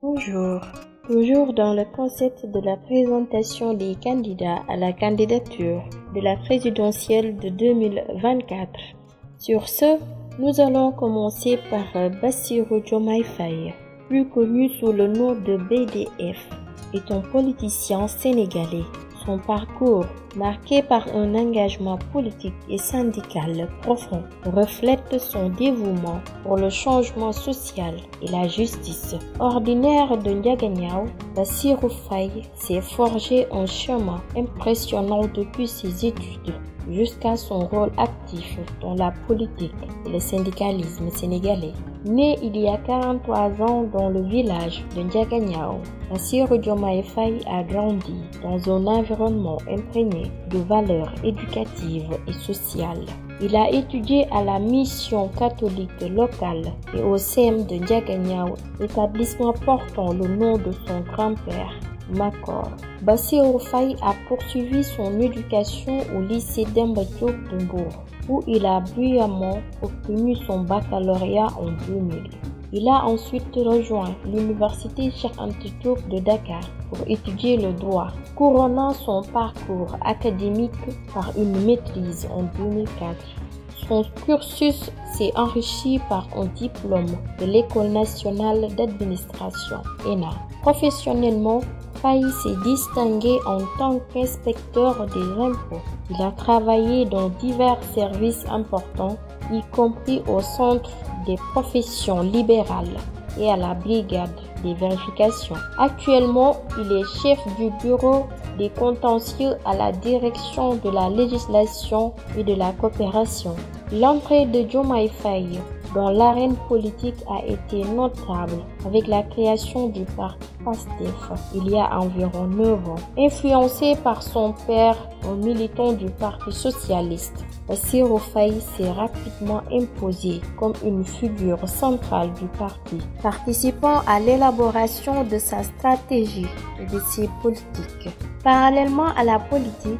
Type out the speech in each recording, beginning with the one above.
Bonjour. Toujours dans le concept de la présentation des candidats à la candidature de la présidentielle de 2024. Sur ce, nous allons commencer par Bassirou Diomaye Faye, plus connu sous le nom de BDF, est un politicien sénégalais. Son parcours, marqué par un engagement politique et syndical profond, reflète son dévouement pour le changement social et la justice. Originaire de Ndiaganiao, Bassirou Faye s'est forgé un chemin impressionnant depuis ses études jusqu'à son rôle actif dans la politique et le syndicalisme sénégalais. Né il y a 43 ans dans le village de Ndiaganiao, Bassirou Diomaye Faye a grandi dans un environnement imprégné de valeurs éducatives et sociales. Il a étudié à la mission catholique locale et au CEM de Ndiaganiao, établissement portant le nom de son grand-père, Makor. Bassirou Faye a poursuivi son éducation au lycée Demba Diop de Mbour, où il a brillamment obtenu son baccalauréat en 2000. Il a ensuite rejoint l'université Cheikh Anta Diop de Dakar pour étudier le droit, couronnant son parcours académique par une maîtrise en 2004. Son cursus s'est enrichi par un diplôme de l'École nationale d'administration, ENA. Professionnellement, Faye s'est distingué en tant qu'inspecteur des impôts. Il a travaillé dans divers services importants, y compris au Centre des professions libérales et à la Brigade des vérifications. Actuellement, il est chef du bureau des contentieux à la direction de la législation et de la coopération. L'entrée de Diomaye Faye dans l'arène politique a été notable avec la création du parti PASTEF il y a environ 9 ans. Influencé par son père, un militant du Parti socialiste, Bassirou Faye s'est rapidement imposé comme une figure centrale du parti, participant à l'élaboration de sa stratégie et de ses politiques. Parallèlement à la politique,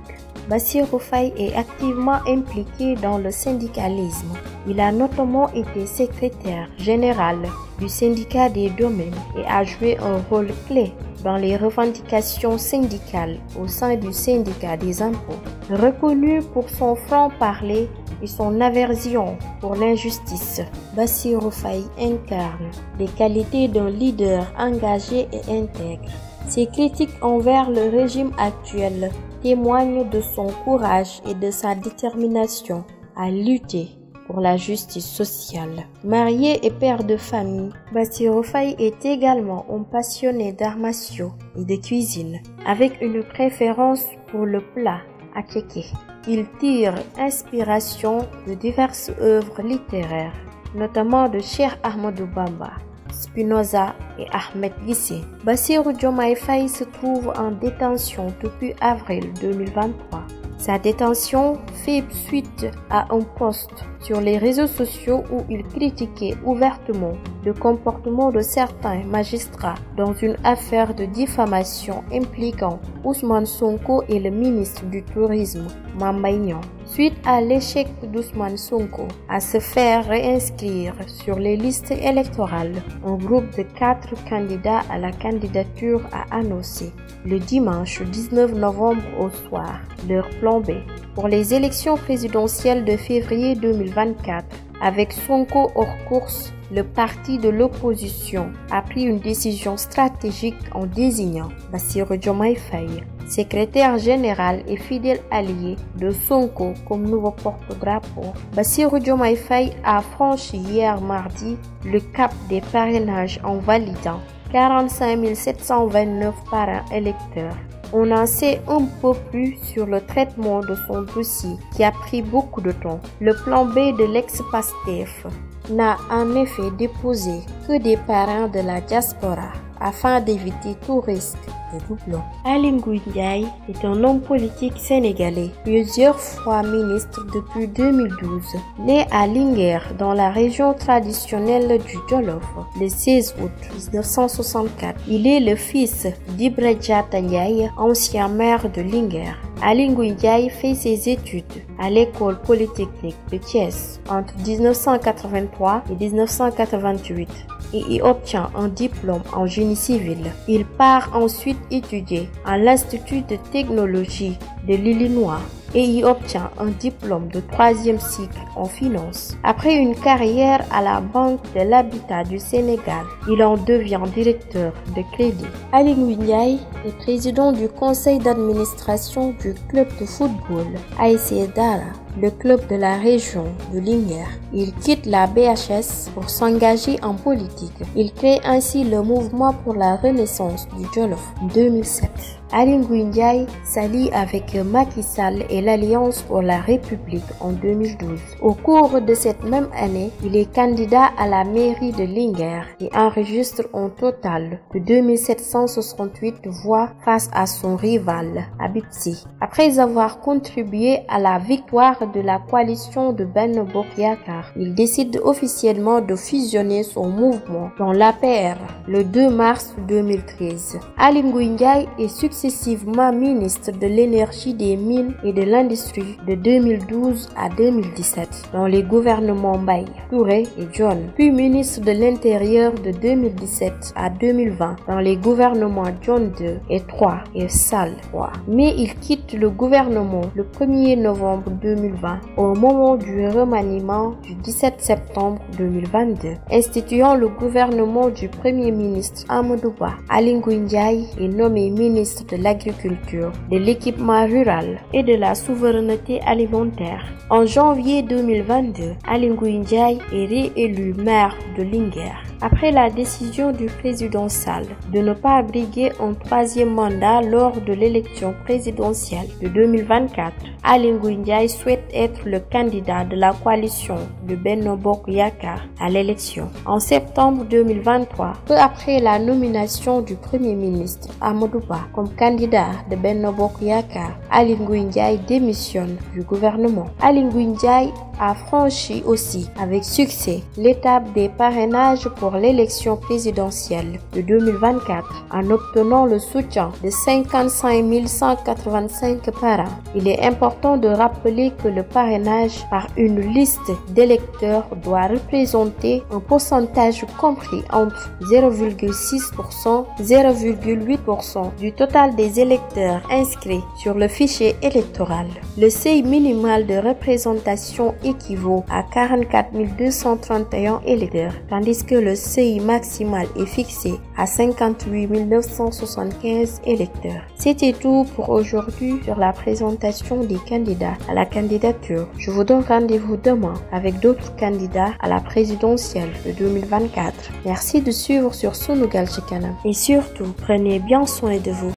Bassirou Faye est activement impliqué dans le syndicalisme. Il a notamment été secrétaire général du syndicat des domaines et a joué un rôle clé dans les revendications syndicales au sein du syndicat des impôts. Reconnu pour son franc-parler et son aversion pour l'injustice, Bassirou Faye incarne les qualités d'un leader engagé et intègre. Ses critiques envers le régime actuel témoignent de son courage et de sa détermination à lutter pour la justice sociale. Marié et père de famille, Bassirou Faye est également un passionné d'arts martiaux et de cuisine, avec une préférence pour le plat attiéké. Il tire inspiration de diverses œuvres littéraires, notamment de Cheikh Ahmadou Bamba, Spinoza et Ahmed Gissé. Bassirou Diomaye Faye se trouve en détention depuis avril 2023. Sa détention fait suite à un post sur les réseaux sociaux où il critiquait ouvertement le comportement de certains magistrats dans une affaire de diffamation impliquant Ousmane Sonko et le ministre du Tourisme, Mame Mbaye Niang. Suite à l'échec d'Ousmane Sonko à se faire réinscrire sur les listes électorales, un groupe de 4 candidats à la candidature a annoncé le dimanche 19 novembre au soir leur plan B pour les élections présidentielles de février 2024. Avec Sonko hors course, le parti de l'opposition a pris une décision stratégique en désignant Bassirou Diomaye Faye, secrétaire général et fidèle allié de Sonko comme nouveau porte-drapeau. Bassirou Diomaye Faye a franchi hier mardi le cap des parrainages en validant 45 729 parrains électeurs. On en sait un peu plus sur le traitement de son dossier qui a pris beaucoup de temps. Le plan B de l'ex-PASTEF n'a en effet déposé que des parrains de la diaspora afin d'éviter tout risque de doublon. Aly Ngouille Ndiaye est un homme politique sénégalais, plusieurs fois ministre depuis 2012. Né à Linguère, dans la région traditionnelle du Jolof, le 16 août 1964, il est le fils d'Ibra Diatta Ndiaye, ancien maire de Linguère. Aly Ngouille Ndiaye fait ses études à l'école polytechnique de Thiès entre 1983 et 1988. et y obtient un diplôme en génie civil. Il part ensuite étudier à l'Institut de technologie de l'Illinois et y obtient un diplôme de 3e cycle en finance. Après une carrière à la Banque de l'Habitat du Sénégal, il en devient directeur de crédit. Aly Ngouille Ndiaye est président du conseil d'administration du club de football ASC Dara, le club de la région de Linguère. Il quitte la BHS pour s'engager en politique. Il crée ainsi le mouvement pour la renaissance du Jolof en 2007. Aly Ngouille Ndiaye s'allie avec Macky Sall et l'Alliance pour la République en 2012. Au cours de cette même année, il est candidat à la mairie de Linguère et enregistre un total de 2768 voix face à son rival Habib Sy. Après avoir contribué à la victoire de la coalition de Benno Bokk Yakaar, il décide officiellement de fusionner son mouvement dans l'APR le 2 mars 2013. Aly Ngouille Ndiaye est successivement ministre de l'énergie, des mines et de l'industrie de 2012 à 2017 dans les gouvernements Mbaye, Touré et John, puis ministre de l'Intérieur de 2017 à 2020 dans les gouvernements John 2 et 3 et Sall 3. Mais il quitte le gouvernement le 1er novembre 2020 au moment du remaniement du 17 septembre 2022, instituant le gouvernement du Premier ministre Amadou Ba. Aly Ngouille Ndiaye est nommé ministre de l'Agriculture, de l'Équipement rural et de la souveraineté alimentaire. En janvier 2022, Aly Ngouille Ndiaye est réélu maire de Linguère. Après la décision du président Sall de ne pas briguer un 3e mandat lors de l'élection présidentielle de 2024, Aly Ngouille Ndiaye souhaite être le candidat de la coalition de Benno Bokk Yakaar à l'élection. En septembre 2023, peu après la nomination du Premier ministre Amadou Ba comme candidat de Benno Bokk Yakaar, Aly Ngouille Ndiaye démissionne du gouvernement. Aly Ngouille Ndiaye a franchi aussi avec succès l'étape des parrainages pour l'élection présidentielle de 2024 en obtenant le soutien de 55 185 parrains. Il est important de rappeler que le parrainage par une liste d'électeurs doit représenter un pourcentage compris entre 0,6% et 0,8% du total des électeurs inscrits sur le fichier électoral. Le seuil minimal de représentation équivaut à 44 231 électeurs, tandis que le seuil maximal est fixé à 58 975 électeurs. C'était tout pour aujourd'hui sur la présentation des candidats à la candidature. Je vous donne rendez-vous demain avec d'autres candidats à la présidentielle de 2024. Merci de suivre sur Sunugal ci Kanam et surtout, prenez bien soin de vous.